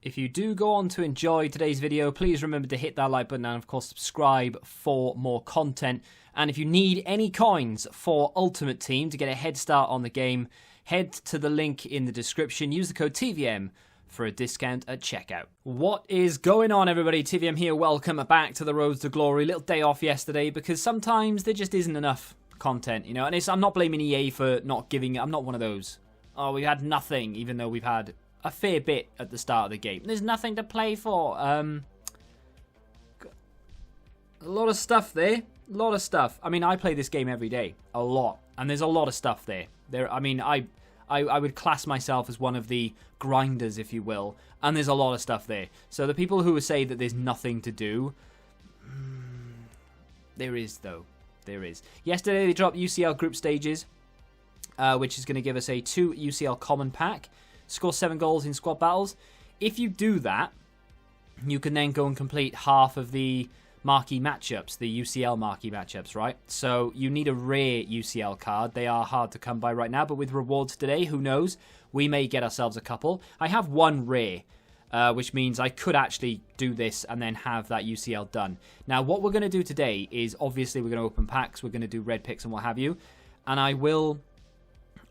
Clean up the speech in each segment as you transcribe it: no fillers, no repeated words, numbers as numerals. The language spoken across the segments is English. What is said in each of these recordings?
If you do go on to enjoy today's video, please remember to hit that like button and, of course, subscribe for more content. And if you need any coins for Ultimate Team to get a head start on the game, head to the link in the description. Use the code TVM for a discount at checkout. What is going on, everybody? TVM here. Welcome back to the Road to Glory. Little day off yesterday because sometimes there just isn't enough content, you know. And I'm not blaming EA for not giving. I'm not one of those. Oh, we had nothing, even though we've had a fair bit at the start of the game. There's nothing to play for. A lot of stuff there. A lot of stuff. I mean, I play this game every day. A lot. And there's a lot of stuff there. I would class myself as one of the grinders, if you will. And there's a lot of stuff there. So the people who say that there's nothing to do, there is, though. There is. Yesterday, they dropped UCL group stages, which is going to give us a 2 UCL common pack. Score 7 goals in squad battles. If you do that, you can then go and complete half of the marquee matchups, the UCL marquee matchups, right? So you need a rare UCL card. They are hard to come by right now, but with rewards today, who knows? We may get ourselves a couple. I have one rare, which means I could actually do this and then have that UCL done. Now, what we're going to do today is, obviously, we're going to open packs. We're going to do red picks and what have you. And I will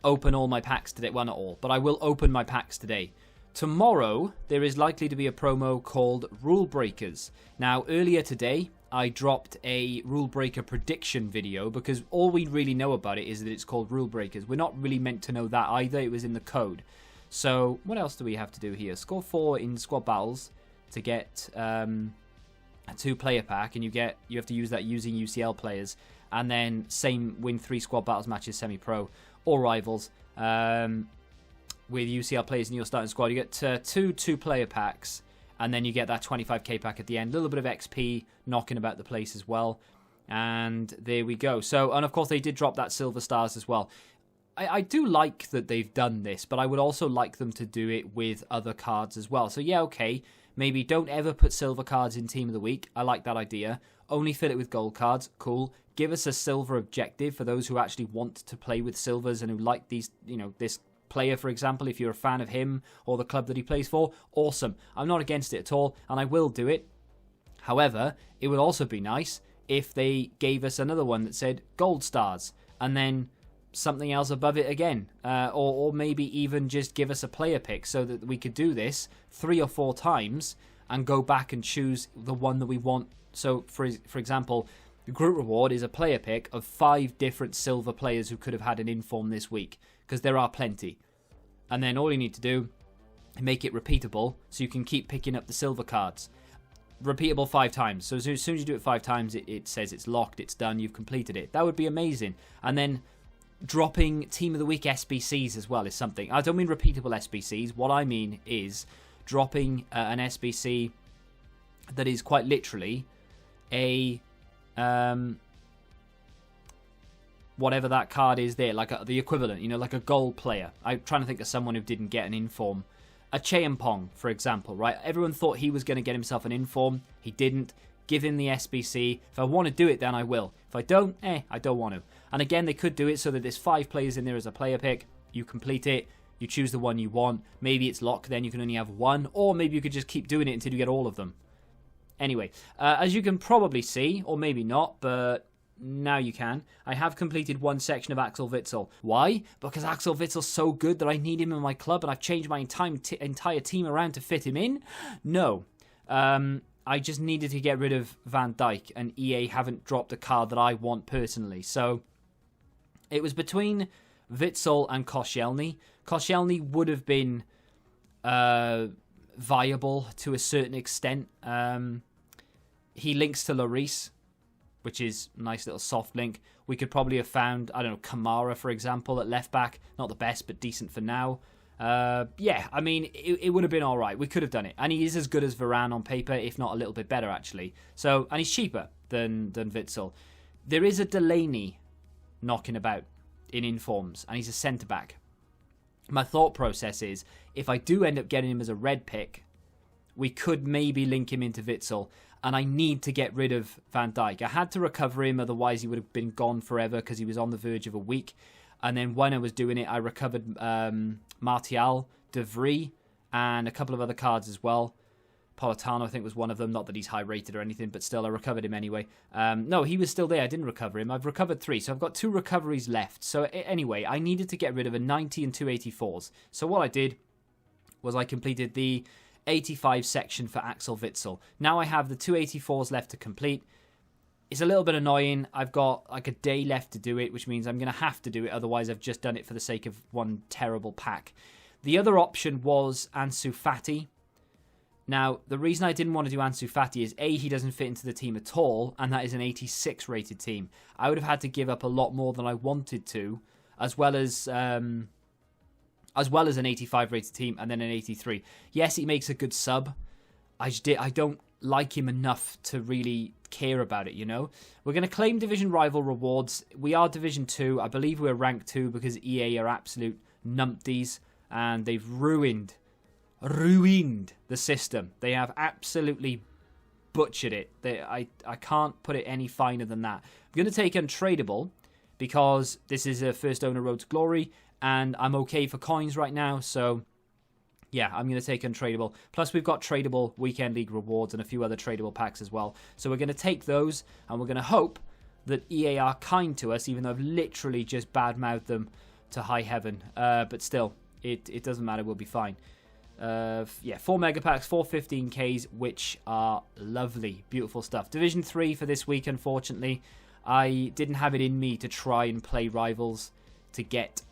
open all my packs today. Well, not all, but I will open my packs today. Tomorrow, there is likely to be a promo called Rule Breakers. Now, earlier today, I dropped a Rule Breaker prediction video because all we really know about it is that it's called Rule Breakers. We're not really meant to know that either. It was in the code. So, what else do we have to do here? Score 4 in squad battles to get a 2-player pack, and you have to use that using UCL players. And then same, win 3 squad battles matches, semi-pro or rivals. With UCL players in your starting squad, you get 2 2-player packs, and then you get that 25k pack at the end. A little bit of XP knocking about the place as well. And there we go. So, and of course, they did drop that silver stars as well. I do like that they've done this, but I would also like them to do it with other cards as well. So, yeah, okay, maybe don't ever put silver cards in Team of the Week. I like that idea. Only fill it with gold cards. Cool. Give us a silver objective for those who actually want to play with silvers and who like these, you know, this player, for example. If you're a fan of him or the club that he plays for, awesome. I'm not against it at all, and I will do it. However, it would also be nice if they gave us another one that said gold stars and then something else above it again, or maybe even just give us a player pick so that we could do this 3 or 4 times and go back and choose the one that we want. So, for example, the group reward is a player pick of 5 different silver players who could have had an inform this week, because there are plenty. And then all you need to do is make it repeatable so you can keep picking up the silver cards. Repeatable 5 times. So as soon as you do it 5 times, it says it's locked, it's done, you've completed it. That would be amazing. And then dropping Team of the Week SBCs as well is something. I don't mean repeatable SBCs. What I mean is dropping an SBC that is quite literally a whatever that card is there, like the equivalent, you know, like a gold player. I'm trying to think of someone who didn't get an inform. A Cheampong, for example, right? Everyone thought he was going to get himself an inform. He didn't. Give him the SBC. If I want to do it, then I will. If I don't, I don't want to. And again, they could do it so that there's 5 players in there as a player pick. You complete it. You choose the one you want. Maybe it's locked, then you can only have 1. Or maybe you could just keep doing it until you get all of them. Anyway, as you can probably see, or maybe not, but now you can, I have completed 1 section of Axel Witsel. Why? Because Axel Witsel's so good that I need him in my club and I've changed my entire team around to fit him in? No. I just needed to get rid of Van Dijk, and EA haven't dropped a card that I want personally. So it was between Witsel and Koscielny. Koscielny would have been viable to a certain extent. He links to Lloris, which is a nice little soft link. We could probably have found, I don't know, Kamara, for example, at left back. Not the best, but decent for now. Yeah, I mean, it would have been all right. We could have done it. And he is as good as Varane on paper, if not a little bit better, actually. So, and he's cheaper than Witsel. There is a Delaney knocking about in informs, and he's a centre-back. My thought process is, if I do end up getting him as a red pick, we could maybe link him into Witsel, and I need to get rid of Van Dijk. I had to recover him, otherwise he would have been gone forever because he was on the verge of a week. And then when I was doing it, I recovered Martial, De Vrij, and a couple of other cards as well. Politano, I think, was one of them. Not that he's high rated or anything, but still, I recovered him anyway. No, he was still there. I didn't recover him. I've recovered 3, so I've got 2 recoveries left. So anyway, I needed to get rid of a 90 and 2 84s. So what I did was I completed the 85 section for Axel Witsel. Now I have the 2 84s left to complete. It's a little bit annoying. I've got like a day left to do it, which means I'm going to have to do it. Otherwise, I've just done it for the sake of one terrible pack. The other option was Ansu Fati. Now, the reason I didn't want to do Ansu Fati is, A, he doesn't fit into the team at all, and that is an 86 rated team. I would have had to give up a lot more than I wanted to, as well as an 85 rated team and then an 83. Yes, he makes a good sub. I don't like him enough to really care about it, you know? We're going to claim Division Rival rewards. We are Division 2. I believe we're Rank 2 because EA are absolute numpties, and they've ruined the system. They have absolutely butchered it. I can't put it any finer than that. I'm going to take Untradeable because this is a first owner road to glory, and I'm okay for coins right now, so yeah, I'm going to take Untradeable. Plus, we've got tradable Weekend League rewards and a few other tradable packs as well. So we're going to take those, and we're going to hope that EA are kind to us, even though I've literally just badmouthed them to high heaven. But still, it doesn't matter. We'll be fine. 4 mega packs, 4 15Ks, which are lovely, beautiful stuff. Division 3 for this week, unfortunately. I didn't have it in me to try and play Rivals to get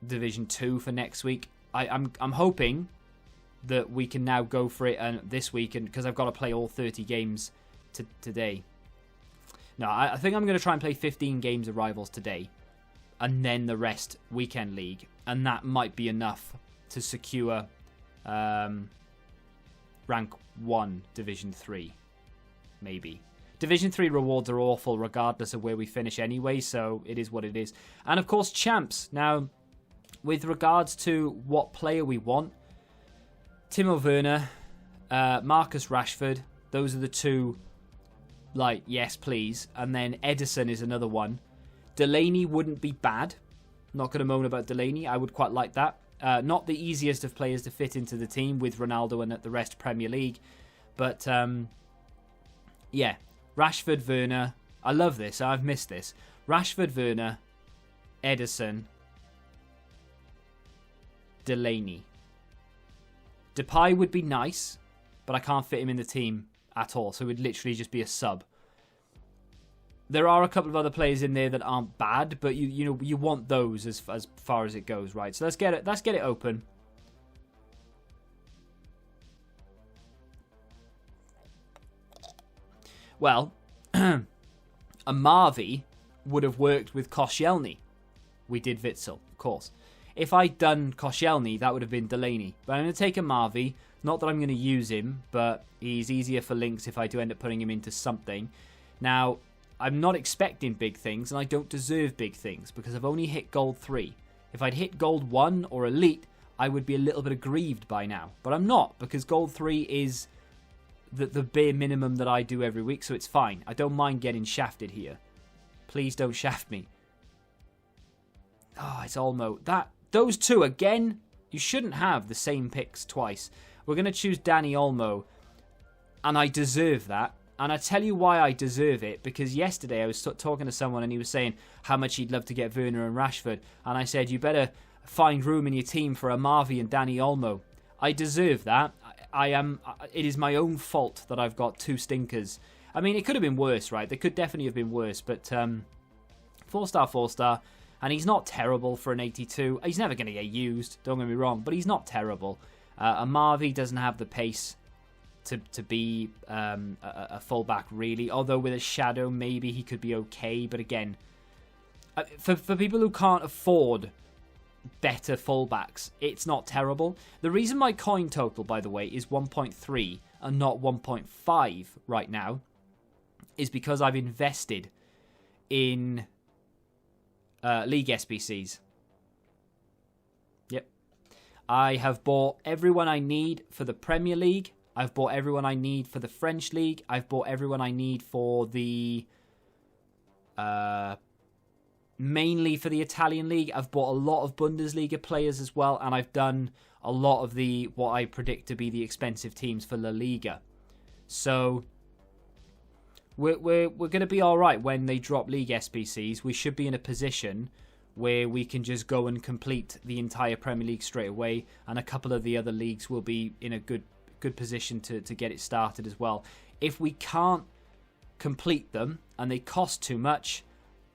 Division 2 for next week. I'm hoping that we can now go for it this week, and because I've got to play all 30 games today. No, I think I'm going to try and play 15 games of Rivals today, and then the rest Weekend League, and that might be enough to secure rank 1 Division 3, maybe. Division 3 rewards are awful regardless of where we finish anyway, so it is what it is. And of course, champs. Now, with regards to what player we want, Timo Werner, Marcus Rashford, those are the 2, like, yes please. And then Edison is another one. Delaney wouldn't be bad. Not going to moan about Delaney. I would quite like that. Not the easiest of players to fit into the team with Ronaldo and the rest Premier League. But, yeah. Rashford, Werner. I love this. I've missed this. Rashford, Werner, Edison, Delaney. Depay would be nice, but I can't fit him in the team at all. So it would literally just be a sub. There are a couple of other players in there that aren't bad, but you want those as far as it goes, right? So let's get it open. Well, a Marvi would have worked with Koscielny. We did Witsel, of course. If I'd done Koscielny, that would have been Delaney. But I'm going to take a Marvi. Not that I'm going to use him, but he's easier for links if I do end up putting him into something. Now, I'm not expecting big things, and I don't deserve big things, because I've only hit Gold 3. If I'd hit Gold 1 or Elite, I would be a little bit aggrieved by now. But I'm not, because Gold 3 is the bare minimum that I do every week, so it's fine. I don't mind getting shafted here. Please don't shaft me. Oh, it's Olmo. Those 2, again, you shouldn't have the same picks twice. We're going to choose Danny Olmo, and I deserve that. And I tell you why I deserve it, because yesterday I was talking to someone and he was saying how much he'd love to get Werner and Rashford. And I said, you better find room in your team for Amavi and Danny Olmo. I deserve that. It is my own fault that I've got 2 stinkers. I mean, it could have been worse, right? They could definitely have been worse, but 4-star, 4-star. And he's not terrible for an 82. He's never going to get used, don't get me wrong, but he's not terrible. Amavi doesn't have the pace to be a fullback, really. Although with a shadow, maybe he could be okay. But again, for people who can't afford better fullbacks, it's not terrible. The reason my coin total, by the way, is 1.3 and not 1.5 right now is because I've invested in League SBCs. Yep. I have bought everyone I need for the Premier League. I've bought everyone I need for the French League. I've bought everyone I need for the mainly for the Italian league. I've bought a lot of Bundesliga players as well, and I've done a lot of the what I predict to be the expensive teams for La Liga. So we're going to be all right when they drop league SBCs. We should be in a position where we can just go and complete the entire Premier League straight away, and a couple of the other leagues will be in a good position to get it started as well. If we can't complete them and they cost too much,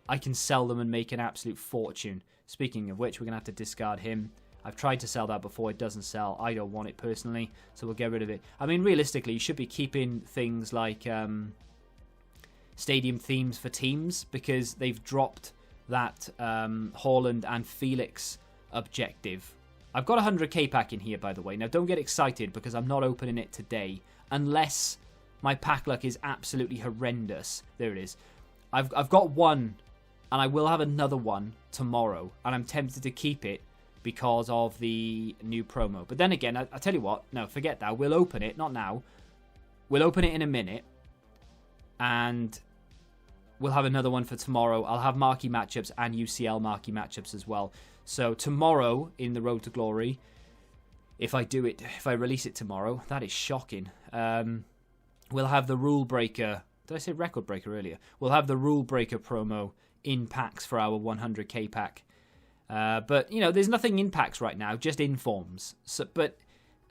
I can sell them and make an absolute fortune. Speaking of which, we're going to have to discard him. I've tried to sell that before. It doesn't sell. I don't want it personally, so we'll get rid of it. I mean, realistically, you should be keeping things like stadium themes for teams, because they've dropped that Haaland and Felix objective. I've got a 100k pack in here, by the way. Now, don't get excited, because I'm not opening it today, unless my pack luck is absolutely horrendous. There it is. I've got one, and I will have another one tomorrow, and I'm tempted to keep it because of the new promo. But then again, I tell you what, no, forget that. We'll open it, not now. We'll open it in a minute, and we'll have another one for tomorrow. I'll have marquee matchups and UCL marquee matchups as well. So tomorrow in the Road to Glory, if I release it tomorrow, that is shocking. We'll have the Rule Breaker. Did I say Record Breaker earlier? We'll have the Rule Breaker promo in packs for our 100k pack. But, you know, there's nothing in packs right now, just in forms. So, but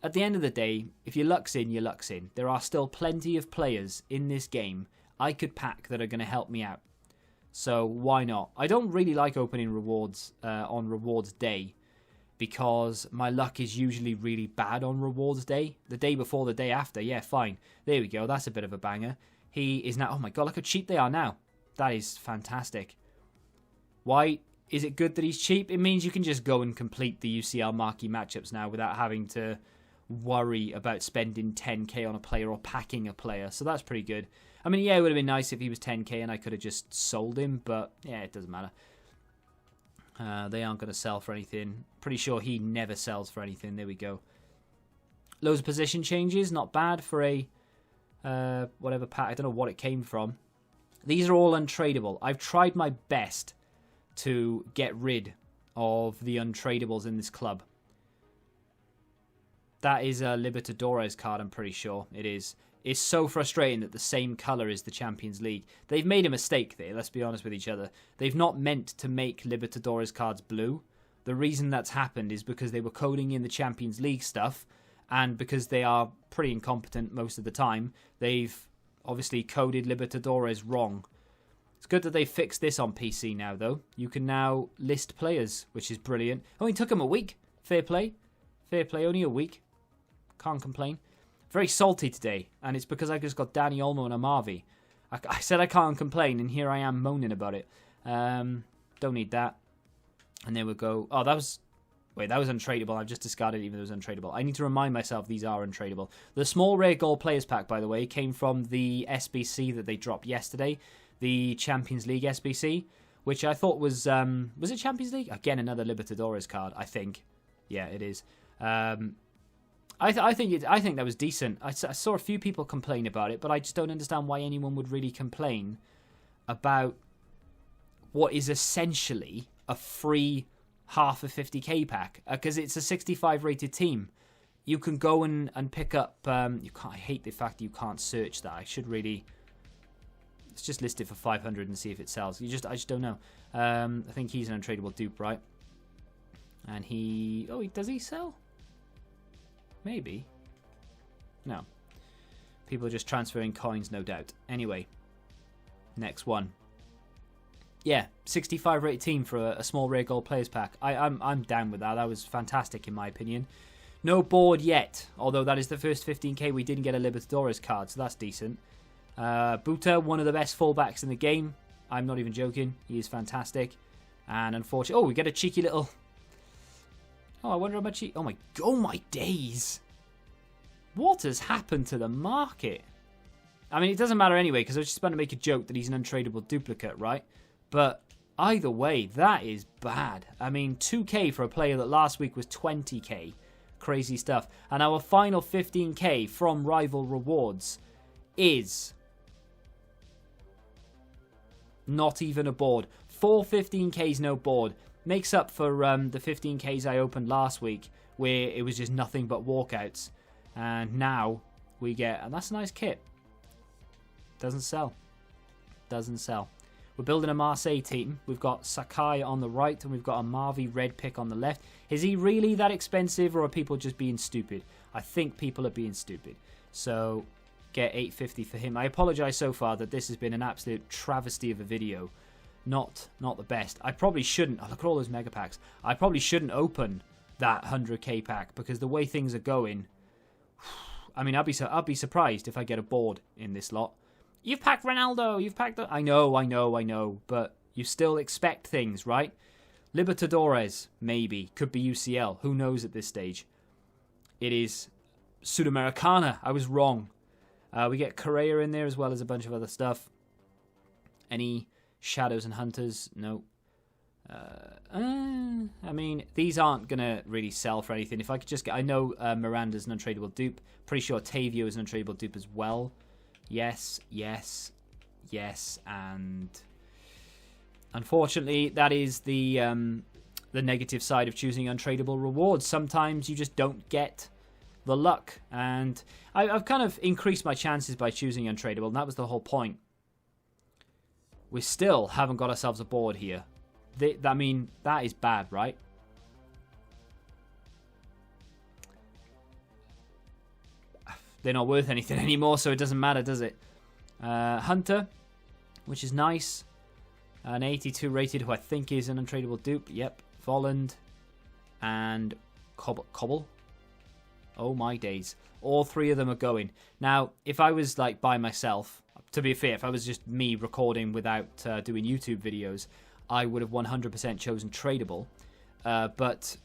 at the end of the day, if your luck's in, your luck's in. There are still plenty of players in this game I could pack that are going to help me out. So why not? I don't really like opening rewards on rewards day, because my luck is usually really bad on rewards day. The day before, the day after, yeah, fine. There we go. That's a bit of a banger. He is now... Oh my god, look how cheap they are now. That is fantastic. Why is it good that he's cheap? It means you can just go and complete the UCL marquee matchups now without having to worry about spending 10k on a player or packing a player. So that's pretty good. I mean, yeah, it would have been nice if he was 10k and I could have just sold him, but yeah, it doesn't matter. They aren't going to sell for anything. Pretty sure he never sells for anything. There we go. Loads of position changes. Not bad for a whatever pack. I don't know what it came from. These are all untradeable. I've tried my best to get rid of the untradables in this club. That is a Libertadores card, I'm pretty sure it is. It's so frustrating that the same colour is the Champions League. They've made a mistake there, let's be honest with each other. They've not meant to make Libertadores cards blue. The reason that's happened is because they were coding in the Champions League stuff, and because they are pretty incompetent most of the time, they've obviously coded Libertadores wrong. It's good that they fixed this on PC now, though. You can now list players, which is brilliant. Only took them a week. Fair play. Fair play, only a week. Can't complain. Very salty today, and it's because I just got Dani Olmo and Amavi. I said I can't complain, and here I am moaning about it. Don't need that. And there we go. Oh, that was... Wait, that was untradeable. I've just discarded it even though it was untradeable. I need to remind myself these are untradeable. The small rare gold players pack, by the way, came from the SBC that they dropped yesterday. The Champions League SBC, which I thought was it Champions League? Again, another Libertadores card, I think. Yeah, it is. I think that was decent. I saw a few people complain about it, but I just don't understand why anyone would really complain about what is essentially a free half a 50k pack, because it's a 65 rated team. You can go and pick up. I hate the fact that you can't search that. I should really. Let's just list it for 500 and see if it sells. I just don't know. I think he's an untradeable dupe, right? And does he sell? Maybe. No. People are just transferring coins, no doubt. Anyway, next one. Yeah, 65 rated team for a small rare gold players pack. I'm down with that. That was fantastic in my opinion. No board yet, although that is the first 15k we didn't get a Libertadores card, so that's decent. Buta, one of the best fullbacks in the game. I'm not even joking. He is fantastic. And unfortunately... Oh, we get a cheeky little... Oh, I wonder how much he... Oh my days. What has happened to the market? I mean, it doesn't matter anyway, because I was just about to make a joke that he's an untradeable duplicate, right? But either way, that is bad. I mean, 2k for a player that last week was 20k. Crazy stuff. And our final 15k from Rival Rewards is... not even a board. 4 15Ks no board. Makes up for the 15Ks I opened last week, where it was just nothing but walkouts. And now we get... And that's a nice kit. Doesn't sell. Doesn't sell. We're building a Marseille team. We've got Sakai on the right, and we've got a Marvi red pick on the left. Is he really that expensive, or are people just being stupid? I think people are being stupid. So, get 850 for him. I apologise so far that this has been an absolute travesty of a video. Not the best. I probably shouldn't. Oh, look at all those mega packs. I probably shouldn't open that 100k pack, because the way things are going... I mean, I'll be surprised if I get a board in this lot. You've packed Ronaldo. You've packed... I know. But you still expect things, right? Libertadores, maybe. Could be UCL. Who knows at this stage? It is Sudamericana. I was wrong. We get Correa in there as well as a bunch of other stuff. Any Shadows and Hunters? No. I mean, these aren't going to really sell for anything. If I could just get... I know Miranda's an untradeable dupe. Pretty sure Tavio is an untradeable dupe as well. Yes, and unfortunately, that is the negative side of choosing untradeable rewards. Sometimes you just don't get the luck, and I've kind of increased my chances by choosing untradeable, and that was the whole point. We still haven't got ourselves a board here. I mean, that is bad, right? They're not worth anything anymore, so it doesn't matter, does it? Hunter, which is nice. An 82 rated, who I think is an untradeable dupe. Yep. Volland and Cobble. Oh my days. All three of them are going. Now, if I was like by myself, to be fair, if I was just me recording without doing YouTube videos, I would have 100% chosen tradable. But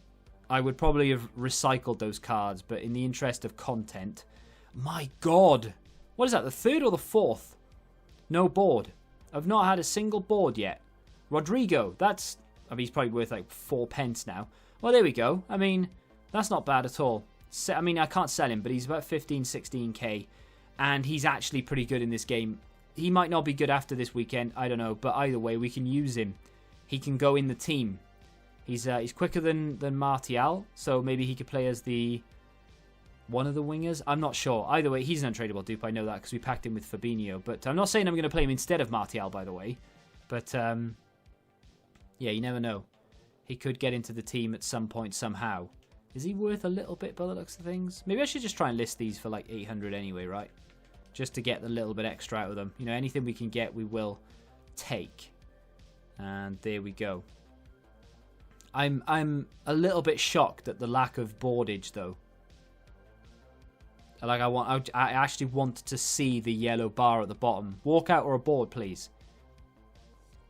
I would probably have recycled those cards. But in the interest of content... My God. What is that, the third or the fourth? No board. I've not had a single board yet. Rodrigo, that's... I mean, he's probably worth like 4 pence now. Well, there we go. I mean, that's not bad at all. I mean, I can't sell him, but he's about 15, 16k. And he's actually pretty good in this game. He might not be good after this weekend, I don't know. But either way, we can use him. He can go in the team. He's quicker than Martial, so maybe he could play as the... one of the wingers? I'm not sure. Either way, he's an untradeable dupe. I know that because we packed him with Fabinho. But I'm not saying I'm going to play him instead of Martial, by the way. But, yeah, you never know. He could get into the team at some point somehow. Is he worth a little bit by the looks of things? Maybe I should just try and list these for like 800 anyway, right? Just to get a little bit extra out of them. You know, anything we can get, we will take. And there we go. I'm a little bit shocked at the lack of boardage, though. Like I actually want to see the yellow bar at the bottom. Walkout or a board, please.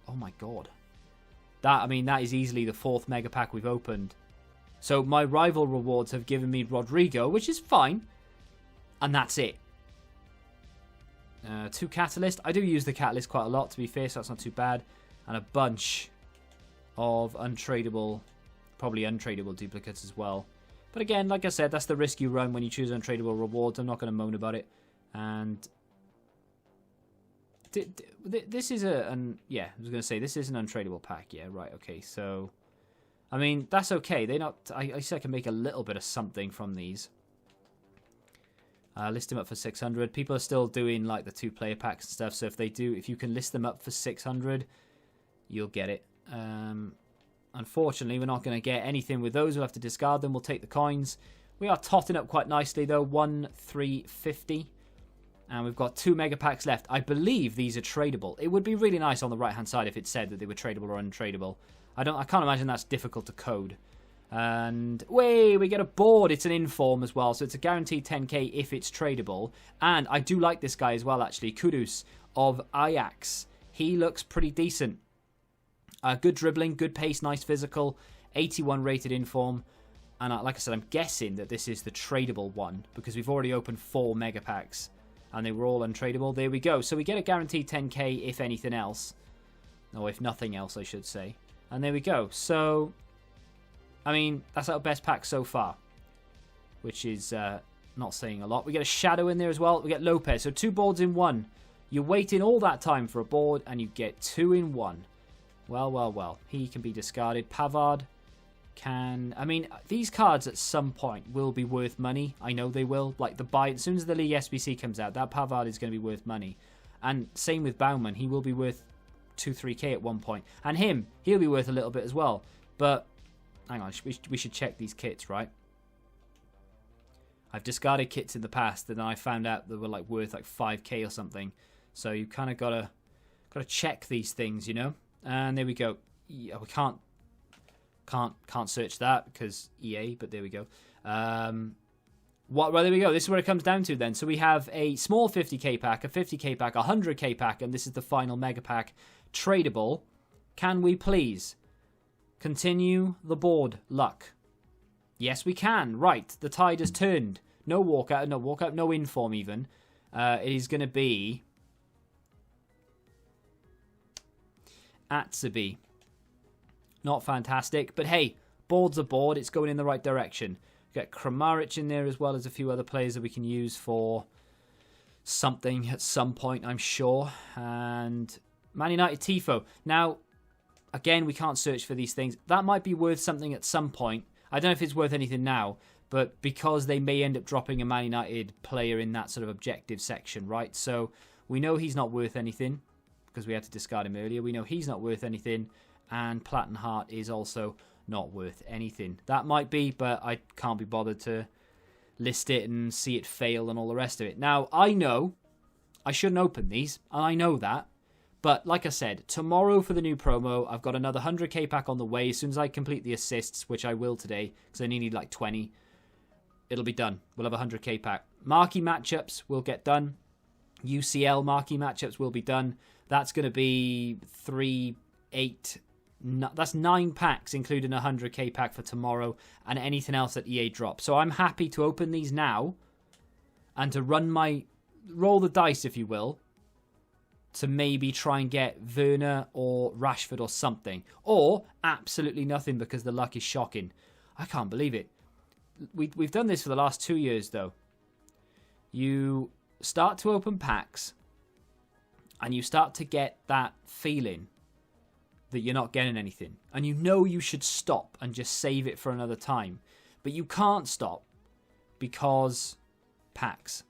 Oh my God. That is easily the 4th mega pack we've opened. So my rival rewards have given me Rodrigo, which is fine. And that's it. 2 Catalyst. I do use the Catalyst quite a lot, to be fair, so that's not too bad. And a bunch of untradeable, probably untradeable duplicates as well. But again, like I said, that's the risk you run when you choose untradeable rewards. I'm not going to moan about it. And this is yeah, I was going to say, this is an untradeable pack. Yeah, right, okay. So, I mean, that's okay. I see I can make a little bit of something from these. List them up for 600. People are still doing like the 2-player packs and stuff. So if you can list them up for 600, you'll get it. Unfortunately, we're not going to get anything with those. We'll have to discard them. We'll take the coins. We are totting up quite nicely, though. 1,350. And we've got 2 mega packs left. I believe these are tradable. It would be really nice on the right-hand side if it said that they were tradable or untradeable. I can't imagine that's difficult to code. And, we get a board. It's an inform as well. So it's a guaranteed 10k if it's tradable. And I do like this guy as well, actually. Kudus of Ajax. He looks pretty decent. Good dribbling, good pace, nice physical, 81 rated inform. And like I said, I'm guessing that this is the tradable one because we've already opened 4 mega packs and they were all untradeable. There we go. So we get a guaranteed 10k if anything else. Or if nothing else, I should say. And there we go. So, I mean, that's our best pack so far, which is not saying a lot. We get a Shadow in there as well. We get Lopez. So 2 boards in 1. You're waiting all that time for a board and you get 2 in 1. Well, well, well. He can be discarded. Pavard can... I mean, these cards at some point will be worth money. I know they will. Like, the buy... As soon as the League SBC comes out, that Pavard is going to be worth money. And same with Baumann. He will be worth 2-3k at one point. And him, he'll be worth a little bit as well. But, hang on. We should check these kits, right? I've discarded kits in the past, and then I found out they were like worth like 5k or something. So you kind of gotta check these things, you know. And there we go. Yeah, we can't search that because EA, but there we go. Well, there we go. This is where it comes down to then. So we have a small 50k pack, a 50k pack, a 100k pack, and this is the final mega pack, tradable. Can we please continue the board luck? Yes, we can. Right, the tide has turned. No walkout, no inform even. It is going to be Atsubi. Not fantastic, but hey, board's a board. It's going in the right direction. Get Kramaric in there as well as a few other players that we can use for something at some point, I'm sure. And Man United Tifo. Now, again, we can't search for these things. That might be worth something at some point. I don't know if it's worth anything now, but because they may end up dropping a Man United player in that sort of objective section, right? So we know he's not worth anything because we had to discard him earlier. We know he's not worth anything, and Plattenhart is also not worth anything. That might be, but I can't be bothered to list it and see it fail and all the rest of it. Now, I know I shouldn't open these, and I know that. But like I said, tomorrow for the new promo, I've got another 100k pack on the way. As soon as I complete the assists, which I will today, because I only need like 20, it'll be done. We'll have a 100k pack. Marquee matchups will get done. UCL marquee matchups will be done. That's going to be 3, 8... No, that's 9 packs, including a 100k pack for tomorrow, and anything else that EA drops. So I'm happy to open these now, and to roll the dice, if you will, to maybe try and get Werner or Rashford or something. Or absolutely nothing because the luck is shocking. I can't believe it. We've done this for the last 2 years, though. You start to open packs, and you start to get that feeling that you're not getting anything. And you know you should stop and just save it for another time. But you can't stop because packs.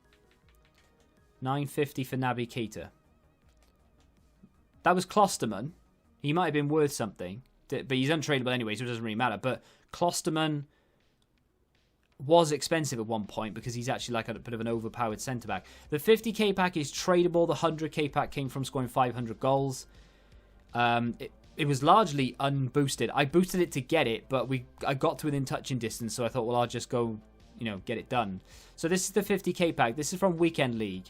950 for Naby Keita. That was Klosterman. He might have been worth something, but he's untradeable anyway, so it doesn't really matter. But Klosterman was expensive at one point because he's actually like a bit of an overpowered centre-back. The 50k pack is tradable. The 100k pack came from scoring 500 goals. It was largely unboosted. I boosted it to get it, but I got to within touching distance, so I thought, well, I'll just go, get it done. So this is the 50k pack. This is from Weekend League.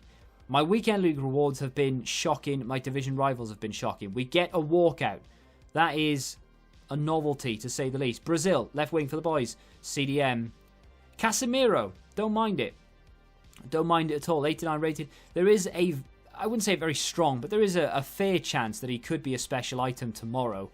My Weekend League rewards have been shocking. My division rivals have been shocking. We get a walkout. That is a novelty, to say the least. Brazil, left wing for the boys. CDM. Casemiro, don't mind it. Don't mind it at all. 89 rated. There is I wouldn't say very strong, but there is a fair chance that he could be a special item tomorrow.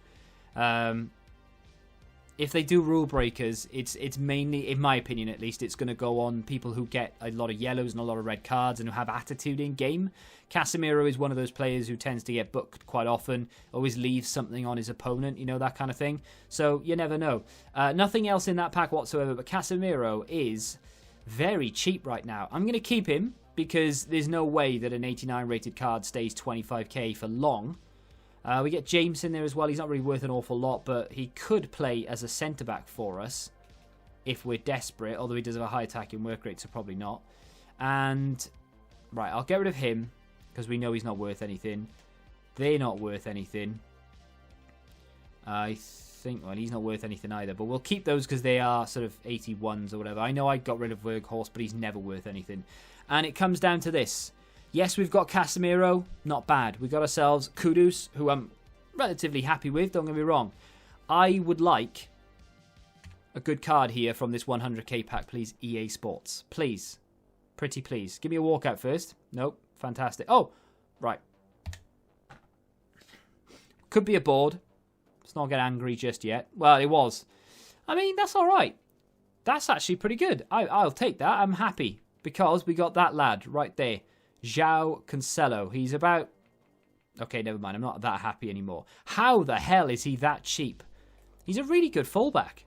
If they do rule breakers, it's mainly, in my opinion at least, it's going to go on people who get a lot of yellows and a lot of red cards and who have attitude in game. Casemiro is one of those players who tends to get booked quite often, always leaves something on his opponent, that kind of thing. So you never know. Nothing else in that pack whatsoever, but Casemiro is very cheap right now. I'm going to keep him because there's no way that an 89 rated card stays 25k for long. We get James in there as well. He's not really worth an awful lot, but he could play as a centre-back for us if we're desperate, although he does have a high attacking work rate, so probably not. And, right, I'll get rid of him because we know he's not worth anything. They're not worth anything. I think, well, he's not worth anything either, but we'll keep those because they are sort of 81s or whatever. I know I got rid of Weghorst, but he's never worth anything. And it comes down to this. Yes, we've got Casemiro. Not bad. We've got ourselves Kudus, who I'm relatively happy with. Don't get me wrong. I would like a good card here from this 100k pack, please, EA Sports. Please. Pretty please. Give me a walkout first. Nope. Fantastic. Oh, right. Could be a board. Let's not get angry just yet. Well, it was. I mean, that's all right. That's actually pretty good. I'll take that. I'm happy because we got that lad right there. João Cancelo. He's about Okay, never mind. I'm not that happy anymore. How the hell is he that cheap? He's a really good fullback.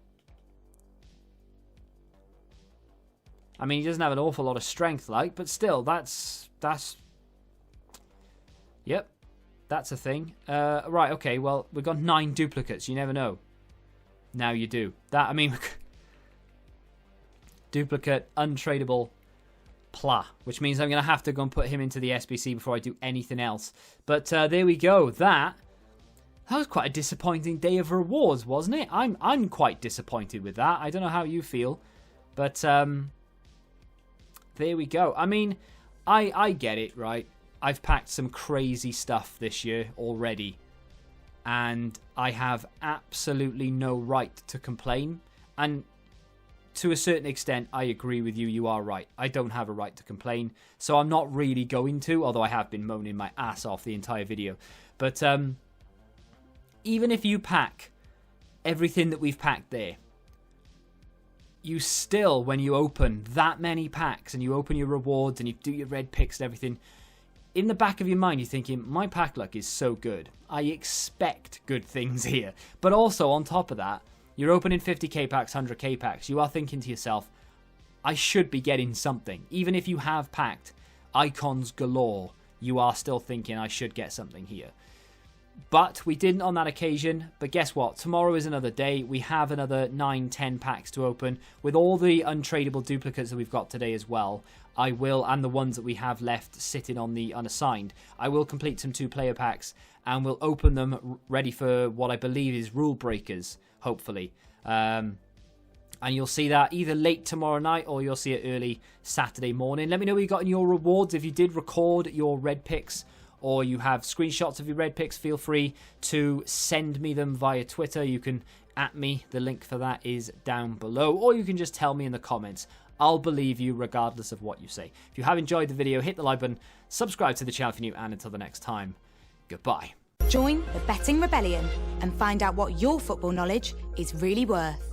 I mean, he doesn't have an awful lot of strength, like, but still, that's... Yep, that's a thing. Right, okay, well, we've got 9 duplicates. You never know. Now you do. That, I mean... Duplicate, untradeable, Pla, which means I'm going to have to go and put him into the SBC before I do anything else. But there we go. That was quite a disappointing day of rewards, wasn't it? I'm quite disappointed with that. I don't know how you feel, but there we go. I mean, I get it, right? I've packed some crazy stuff this year already, and I have absolutely no right to complain. And to a certain extent, I agree with you. You are right. I don't have a right to complain. So I'm not really going to, although I have been moaning my ass off the entire video. But even if you pack everything that we've packed there, you still, when you open that many packs and you open your rewards and you do your red picks and everything, in the back of your mind, you're thinking, my pack luck is so good. I expect good things here. But also, on top of that, you're opening 50k packs, 100k packs. You are thinking to yourself, I should be getting something. Even if you have packed icons galore, you are still thinking I should get something here. But we didn't on that occasion. But guess what? Tomorrow is another day. We have another 9, 10 packs to open. With all the untradeable duplicates that we've got today as well, I will, and the ones that we have left sitting on the unassigned, I will complete some 2-player packs and we'll open them ready for what I believe is rule breakers, hopefully. And you'll see that either late tomorrow night or you'll see it early Saturday morning. Let me know what you got in your rewards. If you did record your red picks or you have screenshots of your red picks, feel free to send me them via Twitter. You can @ me. The link for that is down below. Or you can just tell me in the comments. I'll believe you regardless of what you say. If you have enjoyed the video, hit the like button, subscribe to the channel if you're new, and until the next time, goodbye. Join the Betting Rebellion and find out what your football knowledge is really worth.